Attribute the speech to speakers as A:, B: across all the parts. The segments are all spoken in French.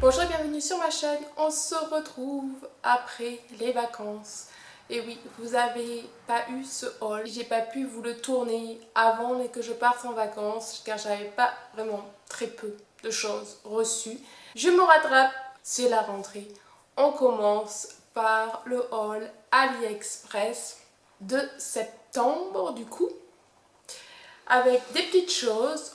A: Bonjour et bienvenue sur ma chaîne, on se retrouve après les vacances. Et oui, vous n'avez pas eu ce haul, j'ai pas pu vous le tourner avant que je parte en vacances car j'avais pas vraiment très peu de choses reçues. Je me rattrape, c'est la rentrée. On commence par le haul AliExpress de septembre du coup. Avec des petites choses,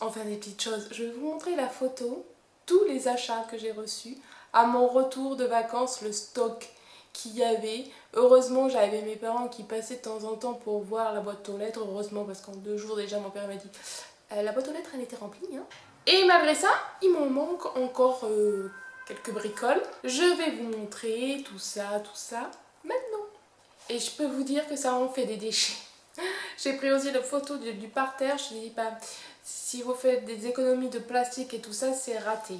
A: je vais vous montrer la photo, tous les achats que j'ai reçus. À mon retour de vacances, le stock qu'il y avait. Heureusement, j'avais mes parents qui passaient de temps en temps pour voir la boîte aux lettres. Heureusement, parce qu'en 2 jours déjà, mon père m'a dit la boîte aux lettres, elle était remplie. Hein. Et malgré ça, il m'en manque encore quelques bricoles. Je vais vous montrer tout ça maintenant. Et je peux vous dire que ça en fait des déchets. J'ai pris aussi la photo du parterre. Je dis pas, si vous faites des économies de plastique et tout ça, c'est raté.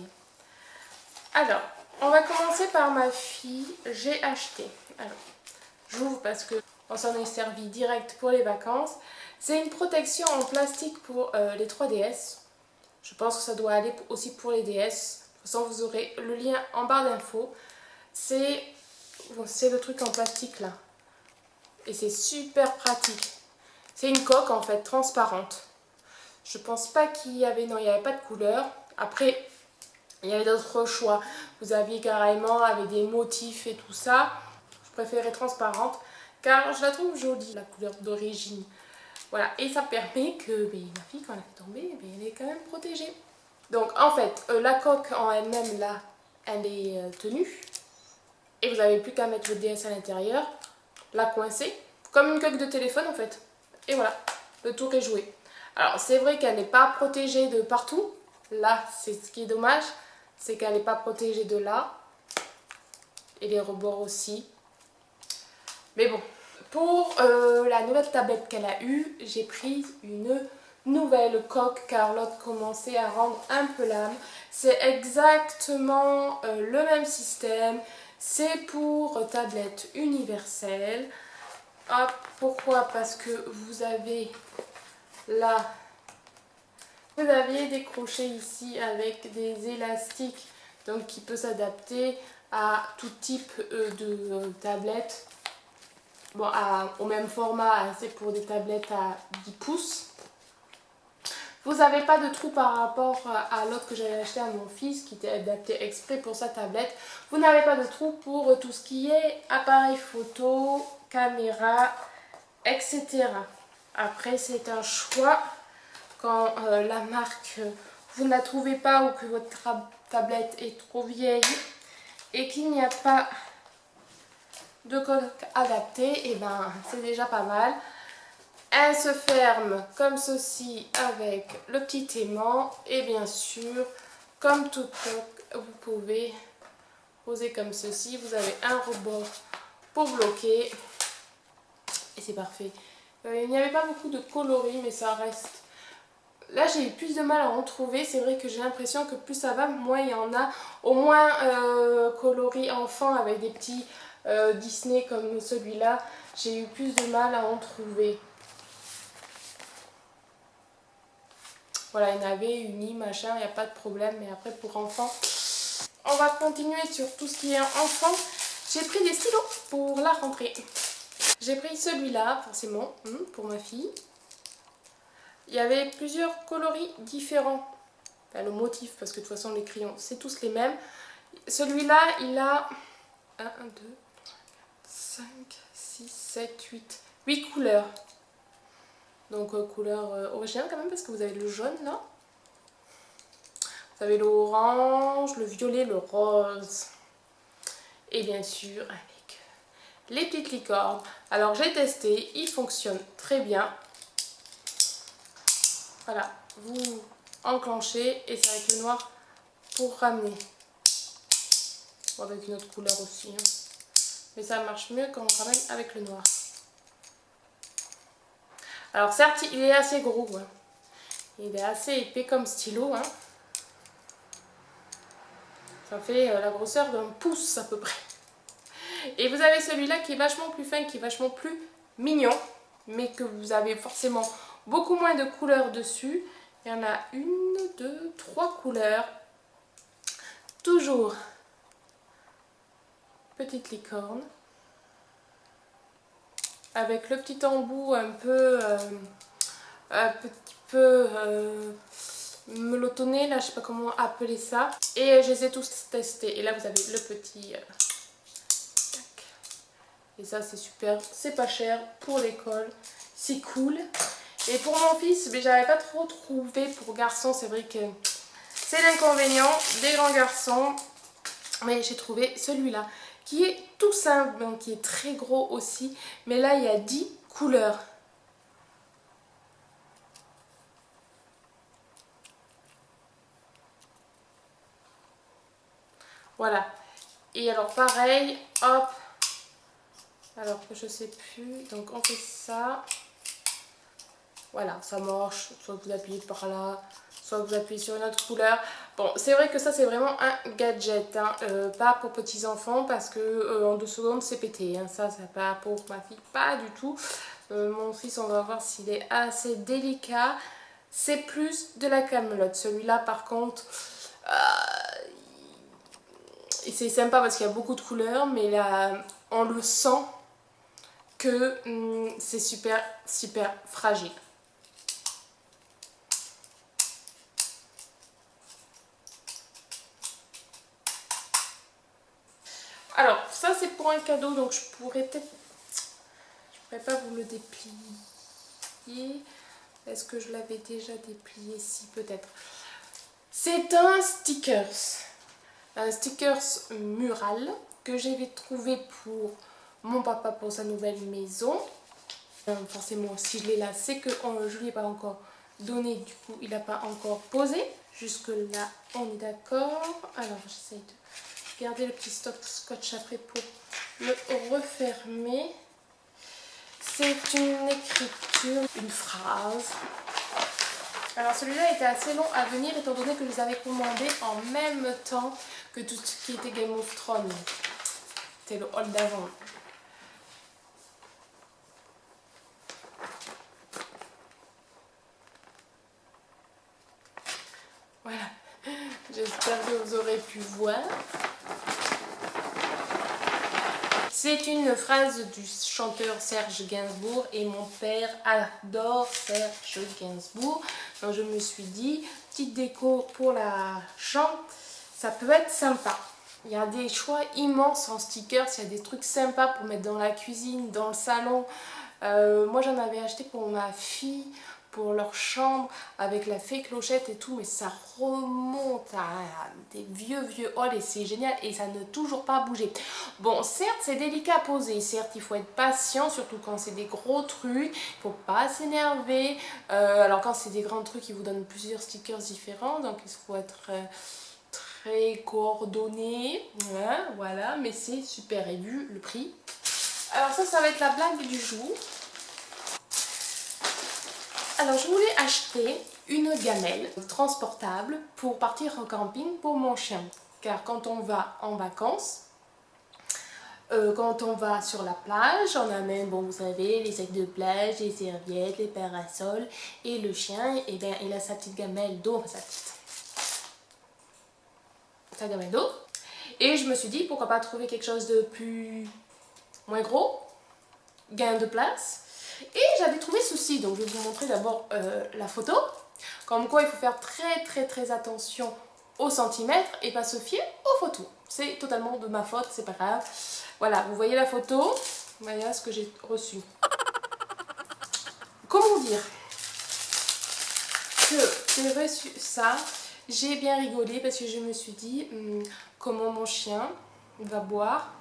A: Alors, on va commencer par ma fille. J'ai acheté. Alors, j'ouvre parce que on s'en est servi direct pour les vacances. C'est une protection en plastique pour les 3DS. Je pense que ça doit aller aussi pour les DS. De toute façon, vous aurez le lien en barre d'infos. C'est le truc en plastique là. Et c'est super pratique. C'est une coque en fait transparente. Je pense pas qu'il y avait, non, il n'y avait pas de couleur. Après, il y avait d'autres choix. Vous aviez carrément avec des motifs et tout ça. Je préférais transparente car je la trouve jolie, la couleur d'origine. Voilà, et ça permet que ma fille, quand elle est tombée, elle est quand même protégée. Donc en fait, la coque en elle-même là, elle est tenue. Et vous n'avez plus qu'à mettre votre DS à l'intérieur, la coincer, comme une coque de téléphone en fait. Et voilà, le tour est joué. Alors c'est vrai qu'elle n'est pas protégée de partout. Là, c'est ce qui est dommage, c'est qu'elle n'est pas protégée de là. Et les rebords aussi. Mais bon, pour la nouvelle tablette qu'elle a eue, j'ai pris une nouvelle coque car l'autre commençait à rendre un peu l'âme. C'est exactement le même système. C'est pour tablette universelle. Ah, pourquoi? Parce que vous avez là, vous aviez des crochets ici avec des élastiques, donc qui peut s'adapter à tout type de tablette. Bon, au même format, c'est pour des tablettes à 10 pouces. Vous n'avez pas de trou par rapport à l'autre que j'avais acheté à mon fils qui était adapté exprès pour sa tablette. Vous n'avez pas de trou pour tout ce qui est appareil photo, caméra, etc. Après, c'est un choix quand la marque, vous ne la trouvez pas ou que votre tablette est trop vieille et qu'il n'y a pas de coque adaptée, et ben c'est déjà pas mal. Elle se ferme comme ceci avec le petit aimant et bien sûr, comme toute coque, vous pouvez poser comme ceci. Vous avez un rebord pour bloquer et c'est parfait. Il n'y avait pas beaucoup de coloris mais ça reste. Là j'ai eu plus de mal à en trouver. C'est vrai que j'ai l'impression que plus ça va, moins il y en a. Au moins coloris enfant avec des petits Disney comme celui-là, j'ai eu plus de mal à en trouver. Voilà, il y en avait uni, machin, il n'y a pas de problème. Mais après pour enfants, on va continuer sur tout ce qui est enfant. J'ai pris des stylos pour la rentrée. J'ai pris celui-là, forcément, pour ma fille. Il y avait plusieurs coloris différents. Enfin, le motif, parce que de toute façon les crayons, c'est tous les mêmes. Celui-là, il a 1, 2, 5, 6, 7, 8 couleurs. Donc couleur originale quand même parce que vous avez le jaune là. Vous avez l'orange, le violet, le rose. Et bien sûr avec les petites licornes. Alors j'ai testé, il fonctionne très bien. Voilà, vous enclenchez et c'est avec le noir pour ramener. Ou avec une autre couleur aussi. Hein. Mais ça marche mieux quand on ramène avec le noir. Alors certes, il est assez gros. Hein. Il est assez épais comme stylo. Hein. Ça fait la grosseur d'un pouce à peu près. Et vous avez celui-là qui est vachement plus fin, qui est vachement plus mignon. Mais que vous avez forcément beaucoup moins de couleurs dessus. Il y en a 1, 2, 3 couleurs. Toujours petite licorne. Avec le petit embout un petit peu melotonné, là je sais pas comment appeler ça. Et je les ai tous testés. Et là vous avez le petit... tac. Et ça c'est super, c'est pas cher pour l'école, c'est cool. Et pour mon fils, mais j'avais pas trop trouvé pour garçon, c'est vrai que c'est l'inconvénient des grands garçons. Mais j'ai trouvé celui-là qui est tout simple, donc qui est très gros aussi. Mais là il y a 10 couleurs. Voilà. Et alors pareil, hop. Alors que je sais plus. Donc on fait ça. Voilà, ça marche. Soit vous appuyez par là, soit vous appuyez sur une autre couleur. Bon, c'est vrai que ça c'est vraiment un gadget, hein. Pas pour petits enfants parce que en 2 secondes c'est pété, hein. Ça c'est pas pour ma fille, pas du tout. Mon fils, on va voir s'il est assez délicat. C'est plus de la camelote. Celui-là par contre, c'est sympa parce qu'il y a beaucoup de couleurs, mais là on le sent que c'est super super fragile. Alors, ça c'est pour un cadeau, donc je pourrais peut-être... Je pourrais pas vous le déplier. Est-ce que je l'avais déjà déplié? Si, peut-être. C'est un stickers. Un stickers mural que j'avais trouvé pour mon papa pour sa nouvelle maison. Forcément, si je l'ai là, c'est que je lui ai pas encore donné, du coup il n'a pas encore posé. Jusque là, on est d'accord. Alors, j'essaye de garder le petit scotch après pour le refermer. C'est une écriture, une phrase. Alors celui-là était assez long à venir étant donné que je les avais commandés en même temps que tout ce qui était Game of Thrones. C'était le haul d'avant. Voilà. J'espère que vous aurez pu voir. C'est une phrase du chanteur Serge Gainsbourg et mon père adore Serge Gainsbourg. Donc je me suis dit, petite déco pour la chambre, ça peut être sympa. Il y a des choix immenses en stickers, il y a des trucs sympas pour mettre dans la cuisine, dans le salon. Moi j'en avais acheté pour ma fille, pour leur chambre, avec la fée clochette et tout, mais ça remonte à des vieux halls et c'est génial et ça n'a toujours pas bougé. Bon, certes c'est délicat à poser, certes il faut être patient, surtout quand c'est des gros trucs, il faut pas s'énerver. Alors quand c'est des grands trucs, ils vous donnent plusieurs stickers différents, donc il faut être très coordonné, hein, voilà, mais c'est super. Et vu le prix, alors ça va être la blague du jour. Alors je voulais acheter une gamelle transportable pour partir en camping pour mon chien. Car quand on va en vacances, quand on va sur la plage, on amène, bon vous savez, les sacs de plage, les serviettes, les parasols. Et le chien, eh bien, il a sa petite gamelle d'eau, sa gamelle d'eau. Et je me suis dit, pourquoi pas trouver quelque chose de moins gros, gain de place. Et j'avais trouvé ceci, donc je vais vous montrer d'abord la photo. Comme quoi il faut faire très attention au centimètre et pas se fier aux photos. C'est totalement de ma faute, c'est pas grave. Voilà, vous voyez la photo, voilà ce que j'ai reçu. Comment dire que j'ai reçu ça, j'ai bien rigolé parce que je me suis dit comment mon chien va boire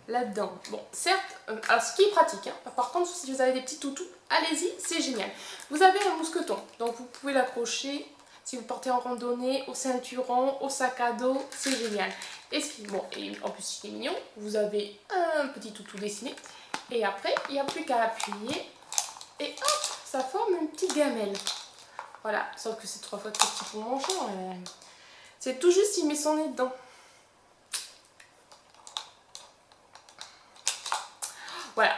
A: là-dedans. Bon, certes, alors ce qui est pratique, hein, par contre, si vous avez des petits toutous, allez-y, c'est génial. Vous avez un mousqueton, donc vous pouvez l'accrocher si vous partez en randonnée, au ceinturon, au sac à dos, c'est génial. Et, bon, et en plus, il est mignon, vous avez un petit toutou dessiné, et après, il n'y a plus qu'à appuyer, et hop, ça forme une petite gamelle. Voilà, sauf que c'est 3 fois trop petit pour mon chien. C'est tout juste, il met son nez dedans. Voilà,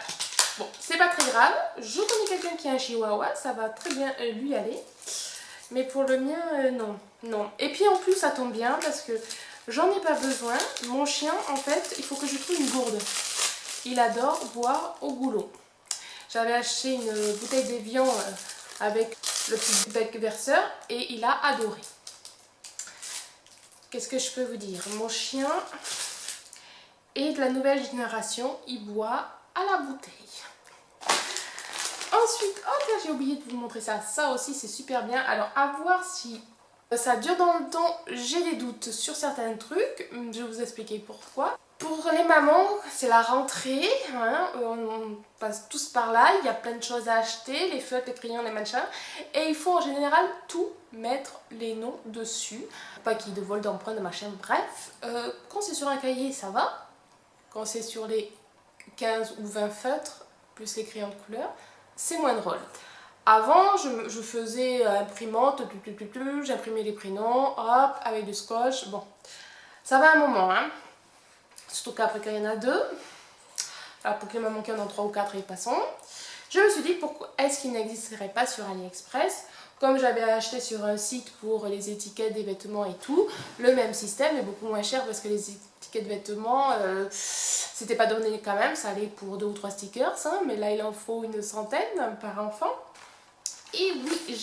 A: bon, c'est pas très grave. Je connais quelqu'un qui a un chihuahua, ça va très bien lui aller. Mais pour le mien, non. Et puis en plus, ça tombe bien parce que J'en ai pas besoin. Mon chien, en fait, il faut que je trouve une gourde. Il adore boire au goulot. J'avais acheté une bouteille d'Evian avec le petit bec verseur et il a adoré. Qu'est-ce que je peux vous dire? Mon chien est de la nouvelle génération. Il boit à la bouteille. Ensuite, oh tiens, j'ai oublié de vous montrer ça. Ça aussi, c'est super bien. Alors, à voir si ça dure dans le temps. J'ai des doutes sur certains trucs. Je vais vous expliquer pourquoi. Pour les mamans, c'est la rentrée. Hein, on passe tous par là. Il y a plein de choses à acheter. Les feutres, les crayons, les machins. Et il faut en général tout mettre les noms dessus. Pas qu'il y ait de vol d'empreintes, de machin. Bref, quand c'est sur un cahier, ça va. Quand c'est sur les 15 ou 20 feutres, plus les crayons de couleur, c'est moins drôle. Avant, je faisais imprimante, j'imprimais les prénoms, hop, avec du scotch. Bon, ça va un moment, hein. Surtout qu'après qu'il y en a deux, alors pour qu'il m'en manque un dans 3 ou 4 et passons. Je me suis dit, pourquoi est-ce qu'il n'existerait pas sur AliExpress? Comme j'avais acheté sur un site pour les étiquettes des vêtements et tout, le même système est beaucoup moins cher parce que les étiquettes de vêtements, c'était pas donné quand même, ça allait pour 2 ou 3 stickers, hein, mais là il en faut une centaine par enfant. Et oui,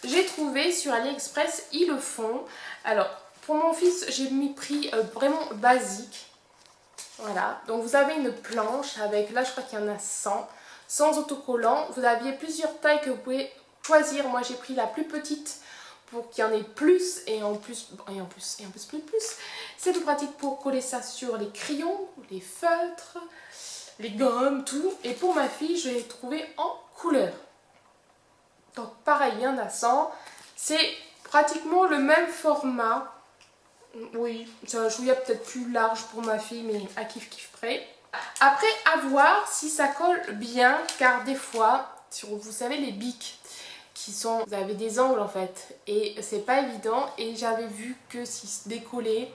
A: j'ai trouvé sur AliExpress, ils le font. Alors, pour mon fils, j'ai mis prix vraiment basique. Voilà, donc vous avez une planche avec, là je crois qu'il y en a 100, sans autocollant. Vous aviez plusieurs tailles que vous pouvez choisir. Moi j'ai pris la plus petite pour qu'il y en ait plus et en plus, plus. C'est tout pratique pour coller ça sur les crayons, les feutres, les gommes, tout. Et pour ma fille, je l'ai trouvé en couleur. Donc pareil, il y en a 100. C'est pratiquement le même format. Oui, c'est un chouïa peut-être plus large pour ma fille, mais à kiff près. Après, à voir si ça colle bien, car des fois, vous savez les bics qui sont, vous avez des angles en fait, et c'est pas évident. Et j'avais vu que s'ils se décollaient,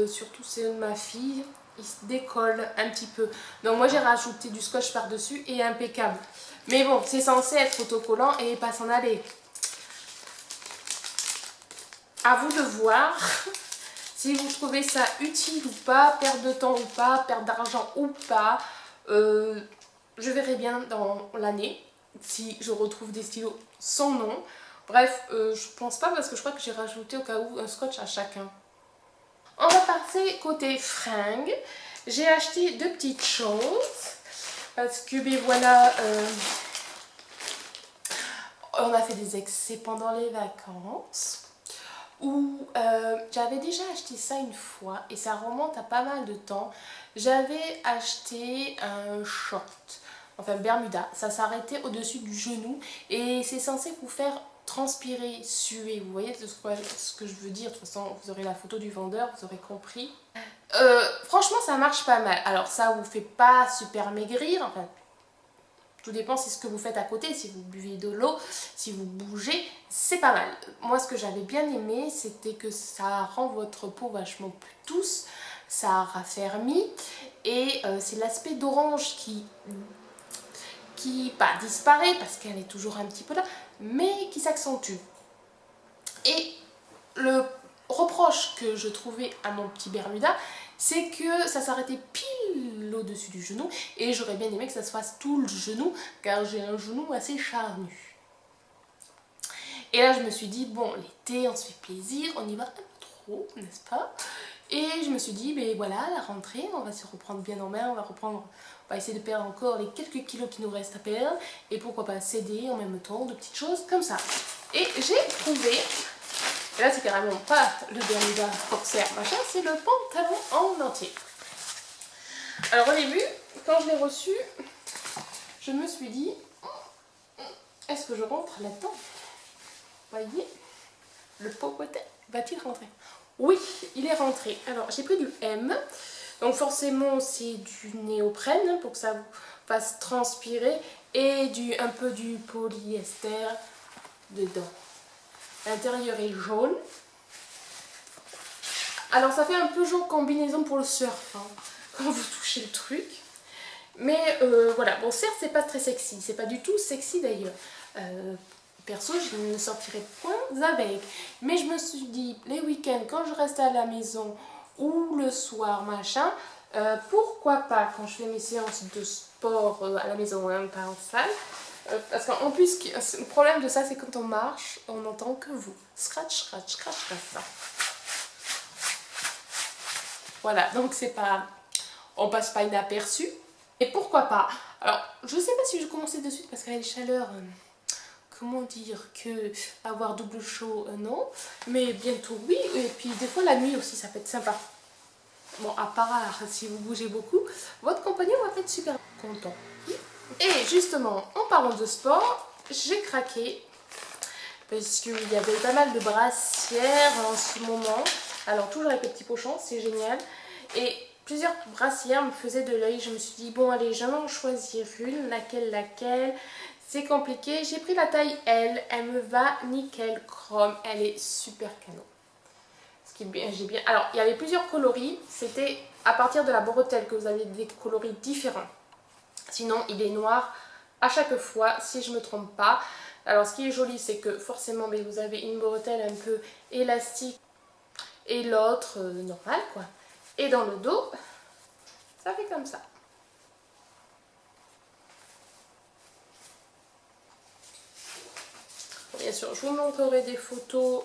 A: surtout ceux de ma fille, ils se décollent un petit peu. Donc moi j'ai rajouté du scotch par dessus et impeccable. Mais bon, c'est censé être autocollant et pas s'en aller. À vous de voir. Si vous trouvez ça utile ou pas, perte de temps ou pas, perte d'argent ou pas, je verrai bien dans l'année si je retrouve des stylos sans nom. Bref, je pense pas parce que je crois que j'ai rajouté au cas où un scotch à chacun. On va passer côté fringues. J'ai acheté 2 petites choses parce que ben voilà, on a fait des excès pendant les vacances. Où j'avais déjà acheté ça une fois et ça remonte à pas mal de temps. J'avais acheté un short, enfin Bermuda, ça s'arrêtait au-dessus du genou et c'est censé vous faire transpirer, suer. Vous voyez ce que je veux dire? De toute façon, vous aurez la photo du vendeur, vous aurez compris. Franchement, ça marche pas mal. Alors ça vous fait pas super maigrir, enfin tout dépend c'est ce que vous faites à côté, si vous buvez de l'eau, si vous bougez, c'est pas mal. Moi ce que j'avais bien aimé, c'était que ça rend votre peau vachement plus douce, ça raffermit et c'est l'aspect d'orange qui pas disparaît parce qu'elle est toujours un petit peu là, mais qui s'accentue. Et le reproche que je trouvais à mon petit Bermuda, c'est que ça s'arrêtait pile au-dessus du genou et j'aurais bien aimé que ça se fasse tout le genou car j'ai un genou assez charnu. Et là je me suis dit bon, l'été on se fait plaisir, on y va un peu trop, n'est-ce pas? Et je me suis dit ben voilà, la rentrée on va se reprendre bien en main, on va essayer de perdre encore les quelques kilos qui nous restent à perdre et pourquoi pas s'aider en même temps, de petites choses comme ça. Et j'ai trouvé, et là c'est carrément pas le Bermuda corsaire machin, c'est le pantalon en entier. Alors au début, quand je l'ai reçu, je me suis dit, est-ce que je rentre là-dedans? Voyez, le popotin va-t-il rentrer? Oui, il est rentré. Alors j'ai pris du M, donc forcément c'est du néoprène pour que ça vous fasse transpirer et un peu du polyester dedans. L'intérieur est jaune. Alors ça fait un peu genre combinaison pour le surf, hein, quand vous touchez le truc. Mais voilà, bon certes c'est pas très sexy, c'est pas du tout sexy d'ailleurs. perso, je ne sortirai point avec. Mais je me suis dit, les week-ends, quand je reste à la maison ou le soir, machin, pourquoi pas quand je fais mes séances de sport à la maison, hein, pas en salle. Parce qu'en plus, le problème de ça, c'est quand on marche, on n'entend que vous. Scratch, scratch, scratch, scratch. Voilà, donc c'est pas... On passe pas inaperçu. Et pourquoi pas? Alors, je sais pas si je commençais de suite parce qu'avec les chaleurs... comment dire que avoir double chaud, non. Mais bientôt, oui. Et puis, des fois, la nuit aussi, ça peut être sympa. Bon, à part si vous bougez beaucoup, votre compagnon va être super content. Et justement, en parlant de sport, j'ai craqué parce qu'il y avait pas mal de brassières en ce moment. Alors toujours avec les petits pochons, c'est génial. Et plusieurs brassières me faisaient de l'œil. Je me suis dit, bon allez, je vais en choisir une. Laquelle? C'est compliqué. J'ai pris la taille L. Elle me va nickel chrome. Elle est super canon. Ce qui est bien, j'ai bien... Alors, il y avait plusieurs coloris. C'était à partir de la bretelle que vous avez des coloris différents. Sinon, il est noir à chaque fois, si je ne me trompe pas. Alors, ce qui est joli, c'est que forcément, mais vous avez une bretelle un peu élastique et l'autre normale, quoi. Et dans le dos, ça fait comme ça. Bien sûr, je vous montrerai des photos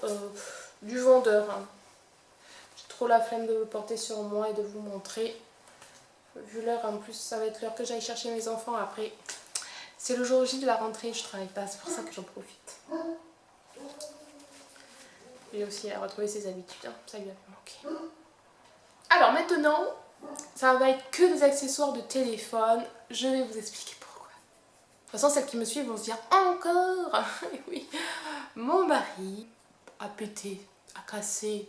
A: du vendeur. Hein. J'ai trop la flemme de le porter sur moi et de vous montrer. Vu l'heure, en plus, ça va être l'heure que j'aille chercher mes enfants. Après, c'est le jour J de la rentrée, je travaille pas, c'est pour ça que j'en profite. Et aussi, elle a retrouvé ses habitudes, hein. Ça lui a manqué. Alors maintenant, ça va être que des accessoires de téléphone. Je vais vous expliquer pourquoi. De toute façon, celles qui me suivent vont se dire encore. Et oui, mon mari a pété, a cassé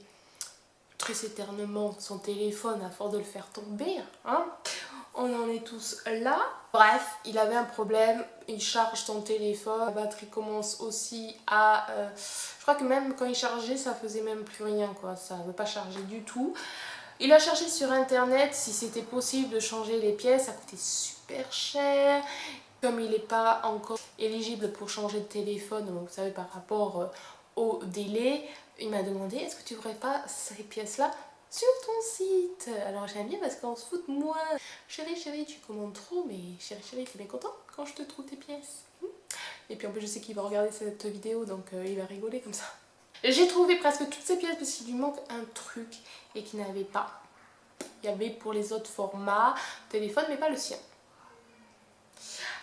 A: très éternellement son téléphone à force de le faire tomber, hein. On en est tous là. Bref, il avait un problème, il charge son téléphone, la batterie commence aussi à... je crois que même quand il chargeait, ça faisait même plus rien, quoi. Ça ne veut pas charger du tout. Il a cherché sur internet si c'était possible de changer les pièces, ça coûtait super cher. Comme il n'est pas encore éligible pour changer de téléphone, donc vous savez par rapport au délai, il m'a demandé est-ce que tu ne voudrais pas ces pièces-là sur ton site? Alors j'aime bien parce qu'on se fout de moi. Chérie, chérie, tu commandes trop, mais chérie, chérie, t'es bien content quand je te trouve tes pièces. Et puis en plus je sais qu'il va regarder cette vidéo, donc il va rigoler comme ça. J'ai trouvé presque toutes ces pièces parce qu'il lui manque un truc et qu'il n'avait pas. Il y avait pour les autres formats téléphone, mais pas le sien.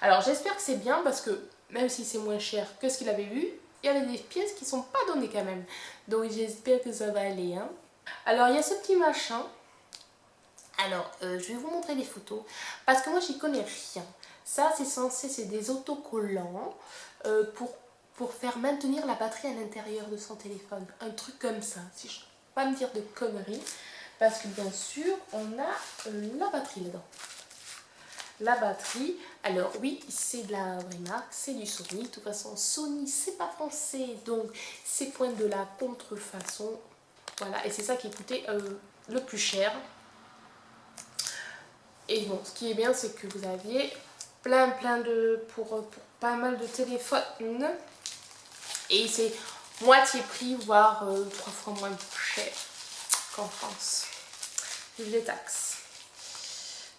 A: Alors j'espère que c'est bien parce que même si c'est moins cher que ce qu'il avait eu, il y avait des pièces qui sont pas données quand même. Donc j'espère que ça va aller, hein. Alors il y a ce petit machin. Alors je vais vous montrer les photos parce que moi j'y connais rien. Ça c'est censé, c'est des autocollants pour faire maintenir la batterie à l'intérieur de son téléphone. Un truc comme ça, si je ne peux pas me dire de conneries. Parce que bien sûr on a la batterie dedans. La batterie, alors oui, c'est de la vraie marque, c'est du Sony. De toute façon, Sony, c'est pas français, donc c'est point de la contrefaçon. Voilà, et c'est ça qui coûtait le plus cher. Et bon, ce qui est bien, c'est que vous aviez plein de... pour pas mal de téléphones. Et c'est moitié prix, voire 3 fois moins cher qu'en France. Vive les taxes.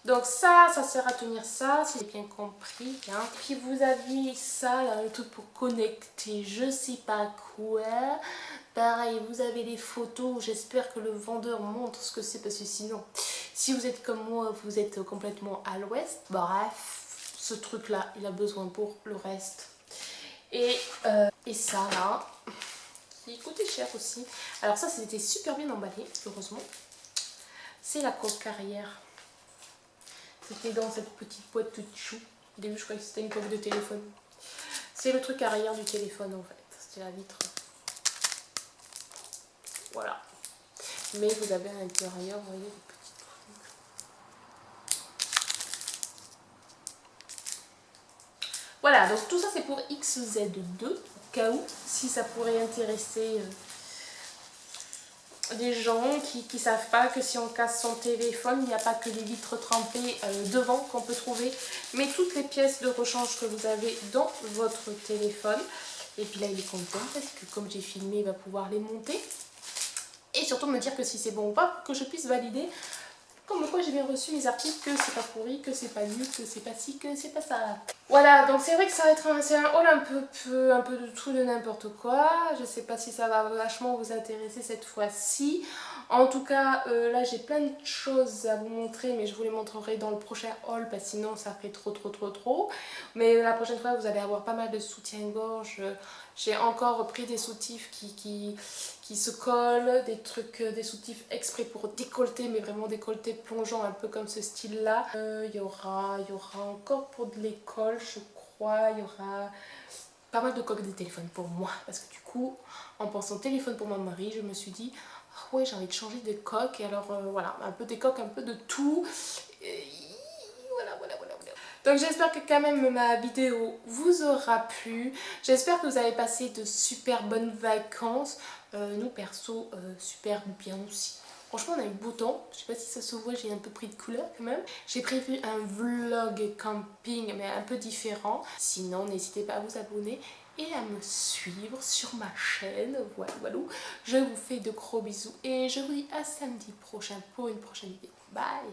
A: Donc ça sert à tenir ça, si j'ai bien compris. Hein. Puis vous aviez ça, là, le truc pour connecter, je sais pas quoi. Pareil, vous avez les photos, j'espère que le vendeur montre ce que c'est, parce que sinon, si vous êtes comme moi, vous êtes complètement à l'ouest. Bref, ce truc-là, il a besoin pour le reste. Et ça, là, qui coûtait cher aussi. Alors ça, c'était super bien emballé, heureusement. C'est la coque arrière. C'était dans cette petite boîte toute chou. Au début, je croyais que c'était une coque de téléphone. C'est le truc arrière du téléphone, en fait. C'était la vitre. Voilà. Mais vous avez à l'intérieur, vous voyez, des petits trucs. Voilà, donc tout ça, c'est pour XZ2, au cas où, si ça pourrait intéresser... des gens qui ne savent pas que si on casse son téléphone, il n'y a pas que les vitres trempées devant qu'on peut trouver, mais toutes les pièces de rechange que vous avez dans votre téléphone. Et puis là il est content parce que comme j'ai filmé il va pouvoir les monter. Et surtout me dire que si c'est bon ou pas pour que je puisse valider comme quoi j'ai bien reçu mes articles, que c'est pas pourri, que c'est pas nul, que c'est pas ci, que c'est pas ça. Voilà, donc c'est vrai que ça va être c'est un haul un peu de tout, de n'importe quoi. Je sais pas si ça va vachement vous intéresser cette fois-ci. En tout cas, là j'ai plein de choses à vous montrer, mais je vous les montrerai dans le prochain haul, parce que sinon ça fait trop. Mais la prochaine fois, vous allez avoir pas mal de soutiens-gorge. J'ai encore pris des soutifs qui se collent, des trucs, des soutifs exprès pour décolleter, mais vraiment décolleter plongeant, un peu comme ce style-là. Il y aura encore pour de l'école, je crois, il y aura pas mal de coques de téléphone pour moi, parce que du coup, en pensant téléphone pour mon mari, je me suis dit, ah ouais, j'ai envie de changer de coque, et alors voilà, un peu des coques, un peu de tout. Et voilà. Donc j'espère que quand même ma vidéo vous aura plu. J'espère que vous avez passé de super bonnes vacances. Nous perso, super bien aussi. Franchement on a eu beau temps, je sais pas si ça se voit, j'ai un peu pris de couleur quand même. J'ai prévu un vlog camping mais un peu différent. Sinon n'hésitez pas à vous abonner et à me suivre sur ma chaîne. Voilà. Je vous fais de gros bisous et je vous dis à samedi prochain pour une prochaine vidéo. Bye!